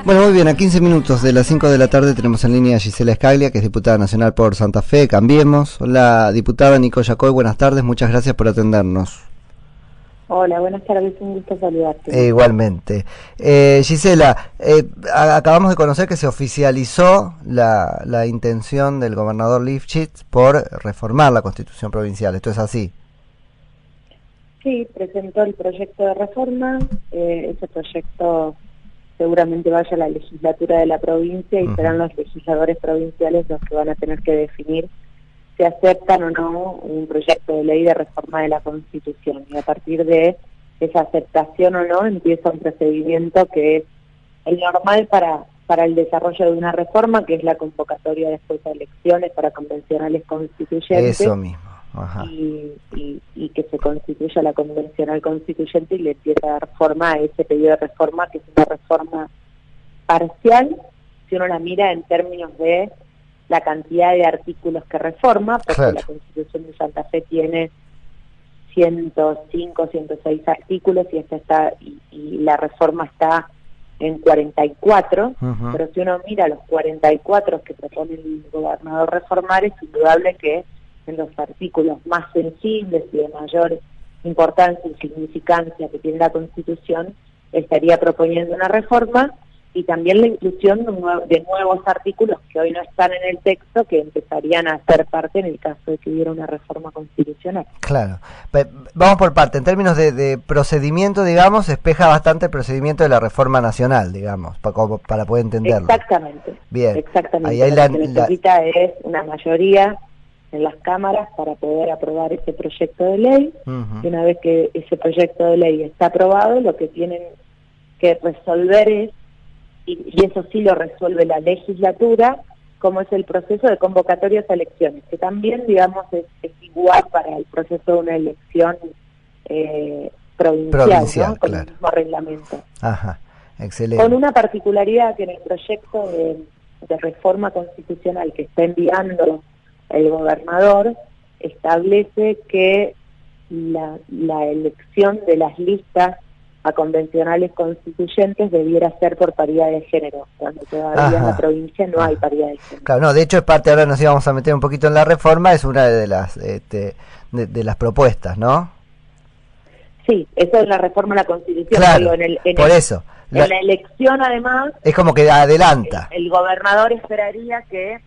Bueno, muy bien, a 15 minutos de las 5 de la tarde tenemos en línea a Gisela Scaglia, que es diputada nacional por Santa Fe, Cambiemos. Hola, diputada Nico Yacoy, buenas tardes, muchas gracias por atendernos. Hola, buenas tardes, un gusto saludarte. Igualmente. Gisela, acabamos de conocer que se oficializó la intención del gobernador Lifshitz por reformar la Constitución provincial, ¿esto es así? Sí, presentó el proyecto de reforma, ese proyecto seguramente vaya a la legislatura de la provincia y serán los legisladores provinciales los que van a tener que definir si aceptan o no un proyecto de ley de reforma de la Constitución. Y a partir de esa aceptación o no empieza un procedimiento que es el normal para el desarrollo de una reforma, que es la convocatoria después de elecciones para convencionales constituyentes. Eso mismo. Ajá. Y que se constituya la convencional constituyente y le empieza a dar forma a ese pedido de reforma, que es una reforma parcial, si uno la mira en términos de la cantidad de artículos que reforma, porque claro, la Constitución de Santa Fe tiene 105, 106 artículos y esta está y la reforma está en 44, pero si uno mira los 44 que propone el gobernador reformar, es indudable que en los artículos más sensibles y de mayor importancia y significancia que tiene la Constitución, estaría proponiendo una reforma y también la inclusión de nuevos artículos que hoy no están en el texto, que empezarían a ser parte en el caso de que hubiera una reforma constitucional. Claro. Vamos por parte. En términos de procedimiento, digamos, espeja bastante el procedimiento de la reforma nacional, digamos, para poder entenderlo. Exactamente. Bien. Exactamente. Ahí lo que necesita es una mayoría en las cámaras para poder aprobar ese proyecto de ley. Y una vez que ese proyecto de ley está aprobado, lo que tienen que resolver es, y eso sí lo resuelve la legislatura, como es el proceso de convocatorias a elecciones, que también, digamos, es igual para el proceso de una elección provincial, ¿no? Con el mismo reglamento. Ajá, excelente. Con una particularidad que en el proyecto de reforma constitucional que está enviando el gobernador establece que la elección de las listas a convencionales constituyentes debiera ser por paridad de género, cuando todavía en la provincia no hay paridad de género. Claro, no, de hecho es parte, ahora nos íbamos a meter un poquito en la reforma, es una de las de las propuestas, ¿no? Sí, eso es la reforma a la Constitución. Claro, por eso. En la elección, además, es como que adelanta. El gobernador esperaría que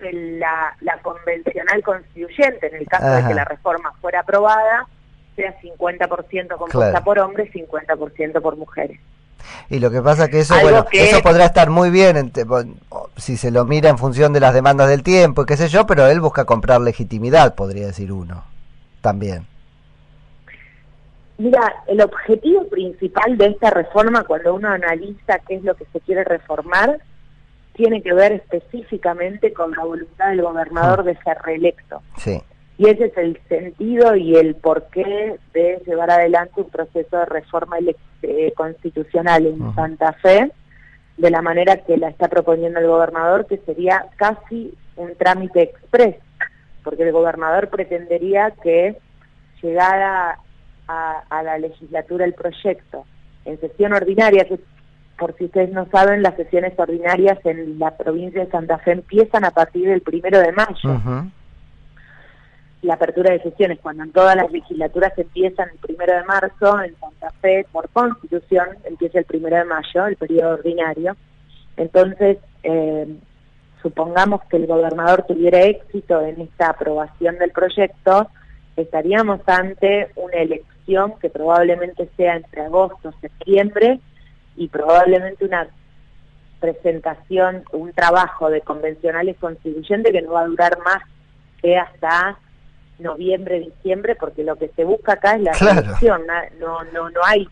la convencional constituyente, en el caso de que la reforma fuera aprobada, sea 50% compuesta por hombres, 50% por mujeres. Y lo que pasa que eso, eso podrá estar muy bien si se lo mira en función de las demandas del tiempo y qué sé yo, pero él busca comprar legitimidad, podría decir uno, también. Mira, el objetivo principal de esta reforma, cuando uno analiza qué es lo que se quiere reformar, tiene que ver específicamente con la voluntad del gobernador de ser reelecto. Sí. Y ese es el sentido y el porqué de llevar adelante un proceso de reforma constitucional en Santa Fe, de la manera que la está proponiendo el gobernador, que sería casi un trámite exprés, porque el gobernador pretendería que llegara a la legislatura el proyecto en sesión ordinaria, que por si ustedes no saben, las sesiones ordinarias en la provincia de Santa Fe empiezan a partir del 1 de mayo. La apertura de sesiones, cuando en todas las legislaturas empiezan el 1 de marzo, en Santa Fe, por Constitución, empieza el 1 de mayo, el periodo ordinario. Entonces, supongamos que el gobernador tuviera éxito en esta aprobación del proyecto, estaríamos ante una elección que probablemente sea entre agosto y septiembre, y probablemente una presentación, un trabajo de convencionales constituyentes que no va a durar más que hasta noviembre, diciembre, porque lo que se busca acá es la elección, no hay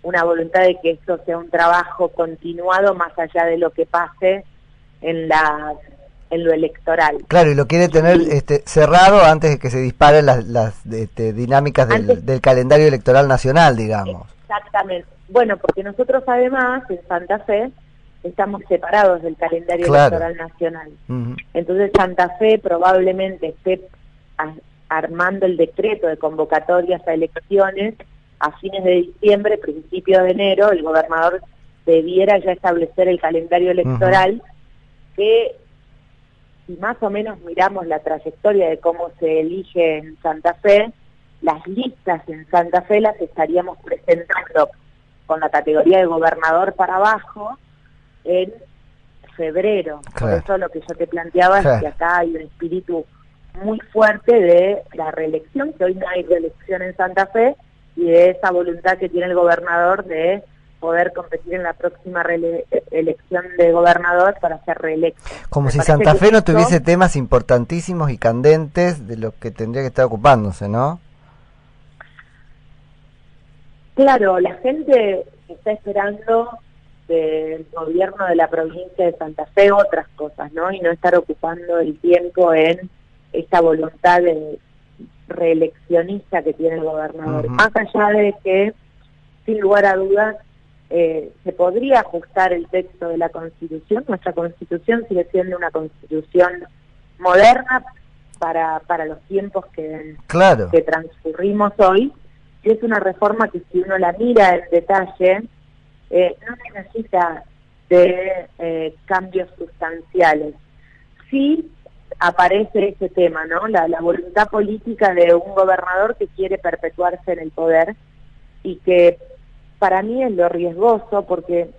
una voluntad de que esto sea un trabajo continuado más allá de lo que pase en lo electoral. Claro, y lo quiere tener cerrado antes de que se disparen las dinámicas del calendario electoral nacional, digamos. Exactamente. Bueno, porque nosotros además en Santa Fe estamos separados del calendario electoral nacional. Entonces Santa Fe probablemente esté armando el decreto de convocatorias a elecciones a fines de diciembre, principio de enero, el gobernador debiera ya establecer el calendario electoral, que si más o menos miramos la trayectoria de cómo se elige en Santa Fe, las listas en Santa Fe las estaríamos presentando con la categoría de gobernador para abajo en febrero. Por eso lo que yo te planteaba es que acá hay un espíritu muy fuerte de la reelección, que hoy no hay reelección en Santa Fe, y de esa voluntad que tiene el gobernador de poder competir en la próxima elección de gobernador para ser reelecto. Como si Santa Fe no tuviese temas importantísimos y candentes de los que tendría que estar ocupándose, ¿no? Claro, la gente está esperando del gobierno de la provincia de Santa Fe otras cosas, ¿no? Y no estar ocupando el tiempo en esta voluntad de reeleccionista que tiene el gobernador. Más allá de que, sin lugar a dudas, se podría ajustar el texto de la Constitución. Nuestra Constitución sigue siendo una Constitución moderna para los tiempos que transcurrimos hoy, y es una reforma que, si uno la mira en detalle, no necesita de cambios sustanciales. Sí aparece ese tema, ¿no? La voluntad política de un gobernador que quiere perpetuarse en el poder, y que para mí es lo riesgoso, porque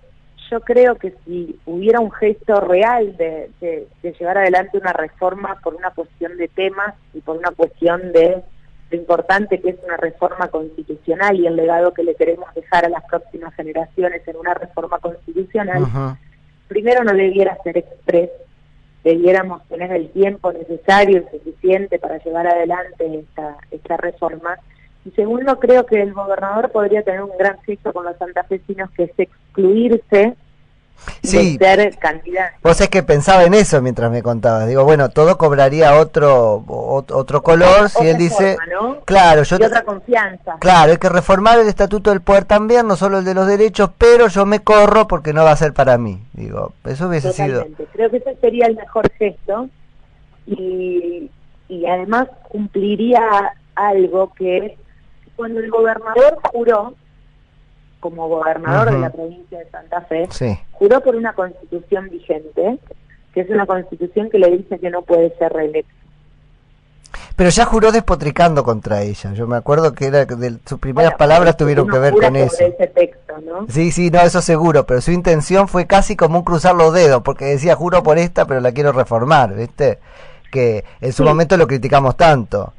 yo creo que si hubiera un gesto real de llevar adelante una reforma por una cuestión de temas y por una cuestión de lo importante que es una reforma constitucional y el legado que le queremos dejar a las próximas generaciones en una reforma constitucional, primero no debiera ser express, debiéramos tener el tiempo necesario y suficiente para llevar adelante esta reforma. Y segundo, creo que el gobernador podría tener un gran gesto con los santafesinos, que es excluirse de ser candidato. Vos es que pensaba en eso mientras me contabas. Digo, bueno, todo cobraría otro color si él dice, forma, ¿no? Claro, y otra confianza. Claro, hay que reformar el Estatuto del Poder también, no solo el de los derechos, pero yo me corro porque no va a ser para mí. Digo, eso hubiese Totalmente. Creo que ese sería el mejor gesto, y además cumpliría algo que es cuando el gobernador juró, como gobernador de la provincia de Santa Fe, juró por una constitución vigente, que es una constitución que le dice que no puede ser reelecto. Pero ya juró despotricando contra ella. Yo me acuerdo que sus primeras palabras tuvieron que ver con eso. Ese texto, ¿no? Sí, no, eso seguro, pero su intención fue casi como un cruzar los dedos, porque decía, juro por esta, pero la quiero reformar, ¿viste? Que en su momento lo criticamos tanto.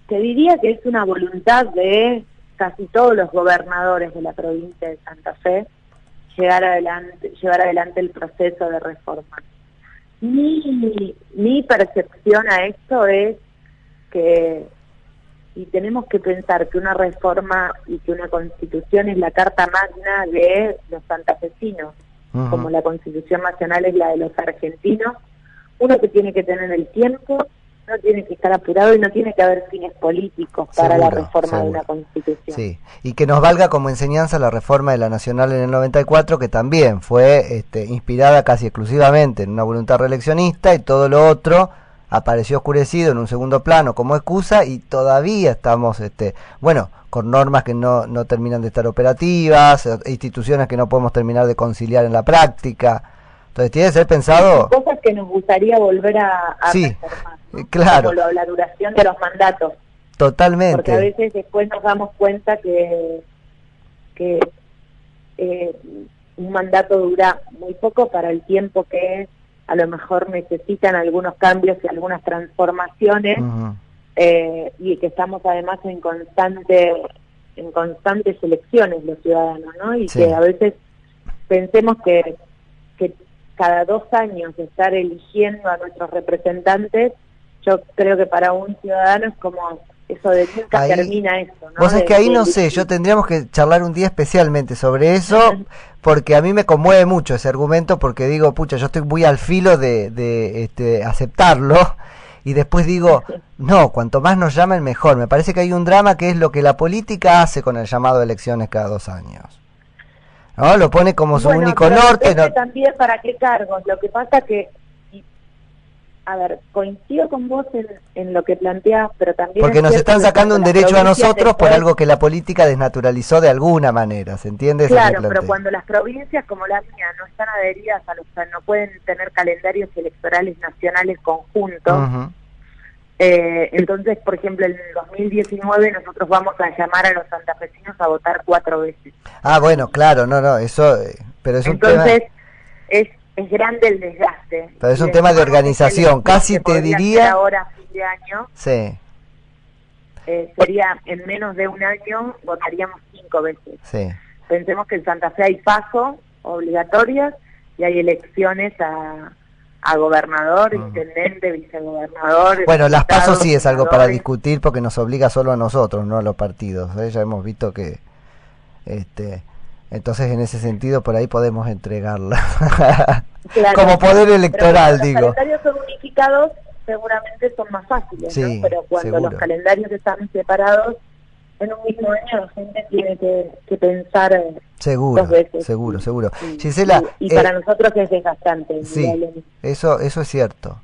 Te diría que es una voluntad de casi todos los gobernadores de la provincia de Santa Fe llevar adelante el proceso de reforma. Mi percepción a esto es que, y tenemos que pensar que una reforma y que una constitución es la carta magna de los santafesinos, como la Constitución Nacional es la de los argentinos, uno que tiene que tener el tiempo, no tiene que estar apurado y no tiene que haber fines políticos para la reforma de una constitución. Sí, y que nos valga como enseñanza la reforma de la Nacional en el 94, que también fue inspirada casi exclusivamente en una voluntad reeleccionista, y todo lo otro apareció oscurecido en un segundo plano como excusa, y todavía estamos, con normas que no terminan de estar operativas, instituciones que no podemos terminar de conciliar en la práctica. Entonces tiene que ser pensado... Hay cosas que nos gustaría volver a reformar, ¿no? Claro. Como la duración de los mandatos. Totalmente. Porque a veces después nos damos cuenta que un mandato dura muy poco para el tiempo que a lo mejor necesitan algunos cambios y algunas transformaciones, y que estamos además en constantes elecciones los ciudadanos, ¿no? Y que a veces pensemos que cada 2 años de estar eligiendo a nuestros representantes, yo creo que para un ciudadano es como eso de nunca termina eso, ¿no? Vos es que ahí no sé, yo tendríamos que charlar un día especialmente sobre eso, porque a mí me conmueve mucho ese argumento, porque digo, pucha, yo estoy muy al filo de aceptarlo, y después digo, no, cuanto más nos llamen mejor. Me parece que hay un drama que es lo que la política hace con el llamado a elecciones cada 2 años. ¿No? Lo pone como su único norte. También para qué cargos. Lo que pasa que A ver, coincido con vos en lo que planteas, pero también... Porque nos están sacando un derecho a nosotros por algo que la política desnaturalizó de alguna manera, ¿se entiende? Claro, pero cuando las provincias como la mía no están adheridas a los... no pueden tener calendarios electorales nacionales conjuntos, entonces, por ejemplo, en el 2019 nosotros vamos a llamar a los santafesinos a votar 4 veces. Ah, bueno, claro, no, eso... pero es entonces, un tema... es grande el desgaste. Pero es un tema de organización, casi te diría... Ahora, fin de año, sí. Sería en menos de un año, votaríamos 5 veces. Sí. Pensemos que en Santa Fe hay PASO obligatorias y hay elecciones a gobernador, intendente, vicegobernador. Bueno, las PASO sí es algo para senadores. discutir porque nos obliga solo a nosotros, no a los partidos. Ya hemos visto que... entonces en ese sentido por ahí podemos entregarla. Claro, como poder electoral, pero digo. Los calendarios son unificados, seguramente son más fáciles, sí, ¿no? Pero cuando seguro. los calendarios están separados, en un mismo año la gente tiene que pensar seguro, 2 veces. Seguro. Gisela, y para nosotros es desgastante. Sí, eso es cierto.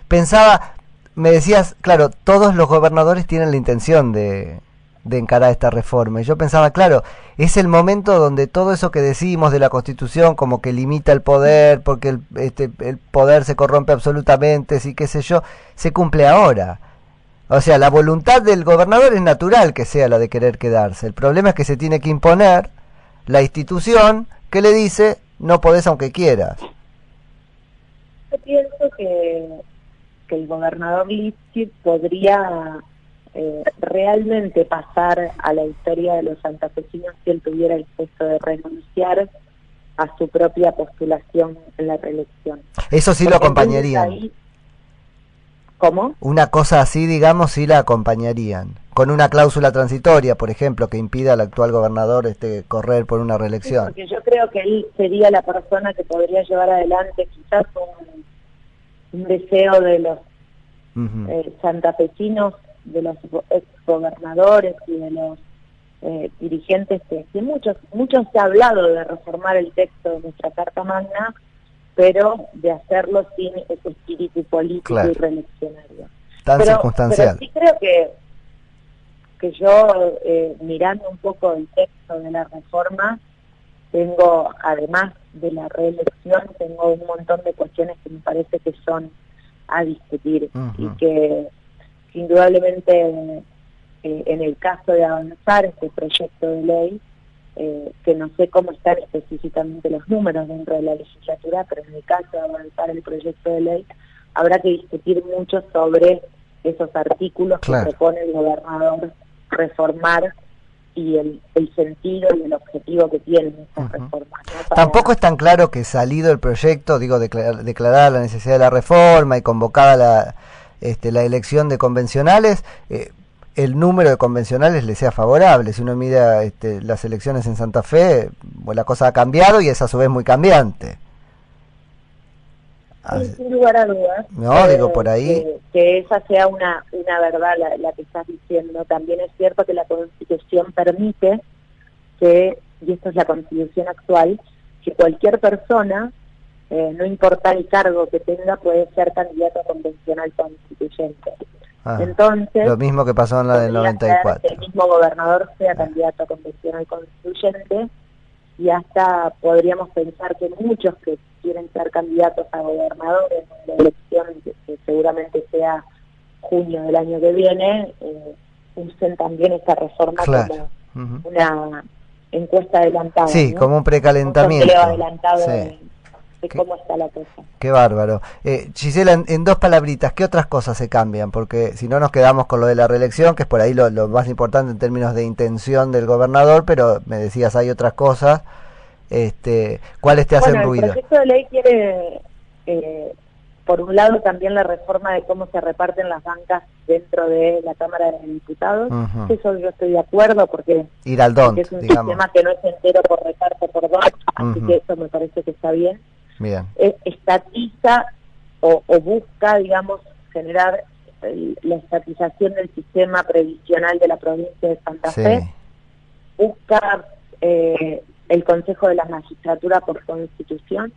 Pensaba, me decías, claro, todos los gobernadores tienen la intención de encarar esta reforma. Y yo pensaba, claro, es el momento donde todo eso que decimos de la Constitución, como que limita el poder, porque el poder se corrompe absolutamente, sí, qué sé yo, se cumple ahora. O sea, la voluntad del gobernador es natural que sea la de querer quedarse. El problema es que se tiene que imponer la institución que le dice, no podés aunque quieras. Yo pienso que el gobernador Lipschitz podría realmente pasar a la historia de los santafesinos si él tuviera el gesto de renunciar a su propia postulación en la reelección. Eso sí. Porque lo acompañarían. ¿Cómo? Una cosa así, digamos, sí la acompañarían. Con una cláusula transitoria, por ejemplo, que impida al actual gobernador correr por una reelección. Sí, porque yo creo que él sería la persona que podría llevar adelante quizás un deseo de los santafesinos, de los exgobernadores y de los dirigentes que muchos se ha hablado de reformar el texto de nuestra Carta Magna, pero de hacerlo sin ese espíritu político y reeleccionario. Tan circunstancial. Pero sí creo que yo, mirando un poco el texto de la reforma, tengo, además de la reelección, tengo un montón de cuestiones que me parece que son a discutir y que indudablemente en el caso de avanzar este proyecto de ley, que no sé cómo están específicamente los números dentro de la legislatura, pero en el caso de avanzar el proyecto de ley, habrá que discutir mucho sobre esos artículos que propone el gobernador reformar y el sentido y el objetivo que tienen estas reformas, ¿no? Tampoco es tan claro que salido el proyecto, digo, declarada la necesidad de la reforma y convocada la elección de convencionales, el número de convencionales le sea favorable. Si uno mira las elecciones en Santa Fe, pues la cosa ha cambiado y es a su vez muy cambiante. Sí, sin lugar a dudas. No, digo por ahí. Que esa sea una verdad la que estás diciendo. También es cierto que la Constitución permite que, y esta es la Constitución actual, que cualquier persona, no importa el cargo que tenga, puede ser candidato a convencional constituyente. Entonces, lo mismo que pasó en la del 94. Que el mismo gobernador sea candidato a convencional constituyente, y hasta podríamos pensar que muchos que quieren ser candidatos a gobernadores en la elección que seguramente sea junio del año que viene, usen también esta reforma como una encuesta adelantada. Sí, ¿no? como un precalentamiento. Un adelantado de cómo está la cosa. Qué bárbaro. Gisela, en 2 palabritas, ¿qué otras cosas se cambian? Porque si no nos quedamos con lo de la reelección, que es por ahí lo más importante en términos de intención del gobernador, pero me decías hay otras cosas. ¿Cuáles te hacen ruido? El proyecto de ley quiere, por un lado, también la reforma de cómo se reparten las bancas dentro de la Cámara de Diputados. Eso yo estoy de acuerdo porque ir al DONT, es un sistema que no es entero por reparto por DONT, así que eso me parece que está bien. Bien. Estatiza o busca, digamos, generar la estatización del sistema previsional de la provincia de Santa Fe. Busca el Consejo de la Magistratura por Constitución.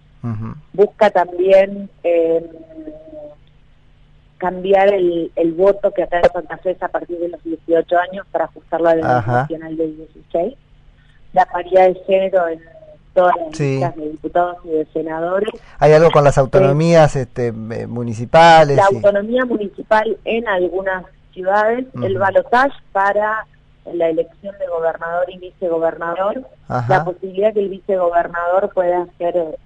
Busca también cambiar el voto que acá en Santa Fe es a partir de los 18 años para ajustarlo a la ley nacional del 16. La paridad de género en todas las listas de diputados y de senadores. ¿Hay algo con las autonomías municipales? La autonomía municipal en algunas ciudades, el balotaje para la elección de gobernador y vicegobernador, la posibilidad que el vicegobernador pueda ser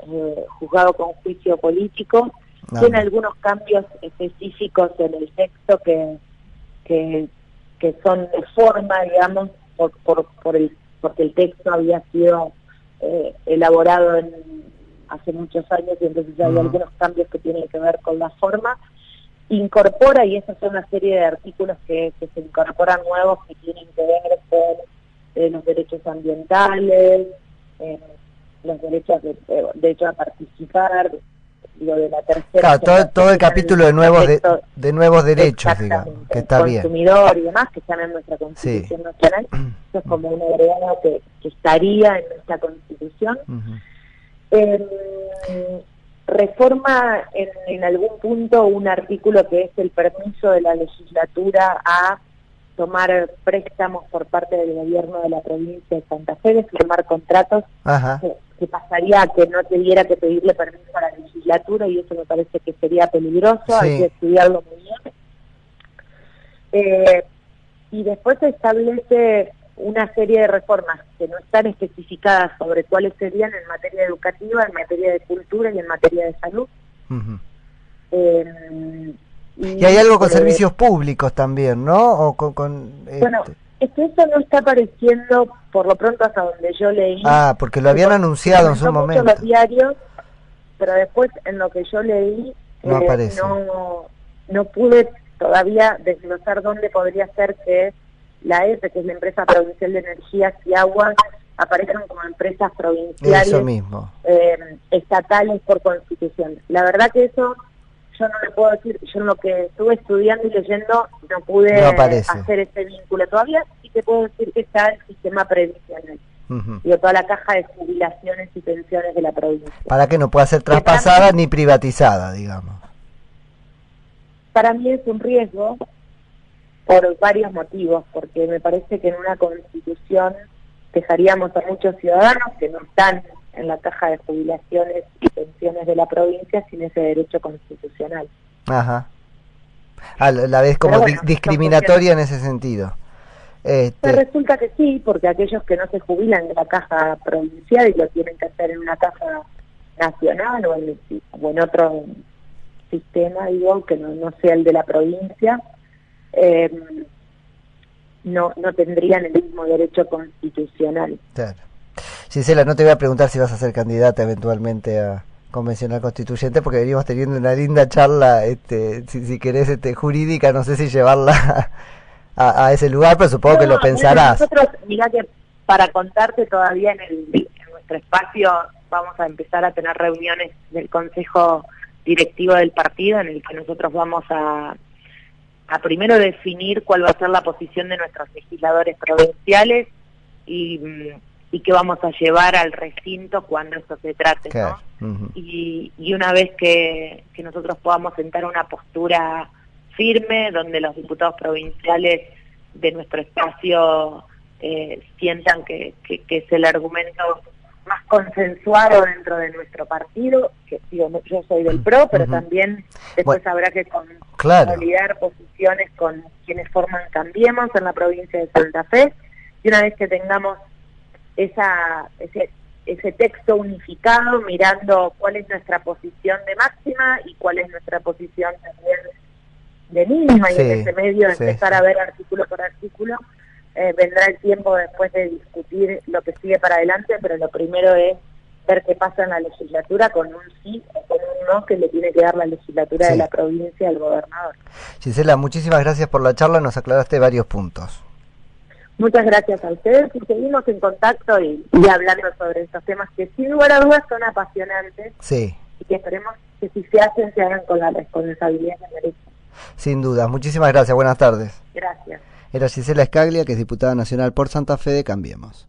juzgado con juicio político, tiene algunos cambios específicos en el texto que son de forma, digamos, porque el texto había sido elaborado hace muchos años y entonces hay algunos cambios que tienen que ver con la forma. Incorpora, y esas son una serie de artículos que se incorporan nuevos que tienen que ver con los derechos ambientales, los derechos derecho a participar, lo de la tercera... Claro, todo el capítulo de nuevos derechos, digamos, que está bien. Consumidor y demás, que están en nuestra Constitución Nacional, eso es como un agregado que estaría en nuestra Constitución. Reforma en algún punto un artículo que es el permiso de la legislatura a tomar préstamos por parte del gobierno de la provincia de Santa Fe, de firmar contratos, que pasaría a que no tuviera que pedirle permiso a la legislatura, y eso me parece que sería peligroso, hay que estudiarlo muy bien. Y después se establece una serie de reformas que no están especificadas sobre cuáles serían en materia educativa, en materia de cultura y en materia de salud. Y hay algo con servicios públicos también, ¿no? O Bueno, es que eso no está apareciendo, por lo pronto hasta donde yo leí. Porque lo habían anunciado en su momento. Los diarios, pero después en lo que yo leí no aparece. No pude todavía desglosar dónde podría ser que la EPE, que es la Empresa Provincial de Energías y Aguas, aparezcan como empresas provinciales, eso mismo, estatales por constitución. La verdad que eso yo no le puedo decir, yo en lo que estuve estudiando y leyendo no pude hacer ese vínculo todavía. Sí te puedo decir que está el sistema previsional, toda la caja de jubilaciones y pensiones de la provincia. Para que no pueda ser traspasada ni privatizada, digamos. Para mí es un riesgo, por varios motivos, porque me parece que en una constitución dejaríamos a muchos ciudadanos que no están en la caja de jubilaciones y pensiones de la provincia sin ese derecho constitucional. A la vez como discriminatoria en ese sentido. Resulta que sí, porque aquellos que no se jubilan de la caja provincial y lo tienen que hacer en una caja nacional o en otro sistema, digo, que no sea el de la provincia, no tendrían el mismo derecho constitucional. Claro. Gisela, no te voy a preguntar si vas a ser candidata eventualmente a convencional constituyente, porque venimos teniendo una linda charla, si querés, jurídica, no sé si llevarla a ese lugar, pero supongo que lo pensarás. Nosotros, mirá que para contarte todavía en nuestro espacio vamos a empezar a tener reuniones del Consejo Directivo del partido, en el que nosotros vamos a primero definir cuál va a ser la posición de nuestros legisladores provinciales y qué vamos a llevar al recinto cuando esto se trate, ¿no? Y una vez que nosotros podamos sentar una postura firme, donde los diputados provinciales de nuestro espacio sientan que es el argumento más consensuado dentro de nuestro partido, que digo, yo soy del PRO, pero también después habrá que consolidar posiciones con quienes forman Cambiemos en la provincia de Santa Fe, y una vez que tengamos ese texto unificado, mirando cuál es nuestra posición de máxima y cuál es nuestra posición también de mínima, y en ese medio empezar a ver artículo por artículo, vendrá el tiempo después de discutir lo que sigue para adelante, pero lo primero es ver qué pasa en la legislatura con un sí o con un no que le tiene que dar la legislatura de la provincia al gobernador. Gisela, muchísimas gracias por la charla, nos aclaraste varios puntos. Muchas gracias a ustedes y seguimos en contacto y hablando sobre estos temas que sin lugar a dudas son apasionantes y que esperemos que si se hacen, se hagan con la responsabilidad que merecen. Sin duda, muchísimas gracias, buenas tardes. Gracias. Era Gisela Scaglia, que es diputada nacional por Santa Fe de Cambiemos.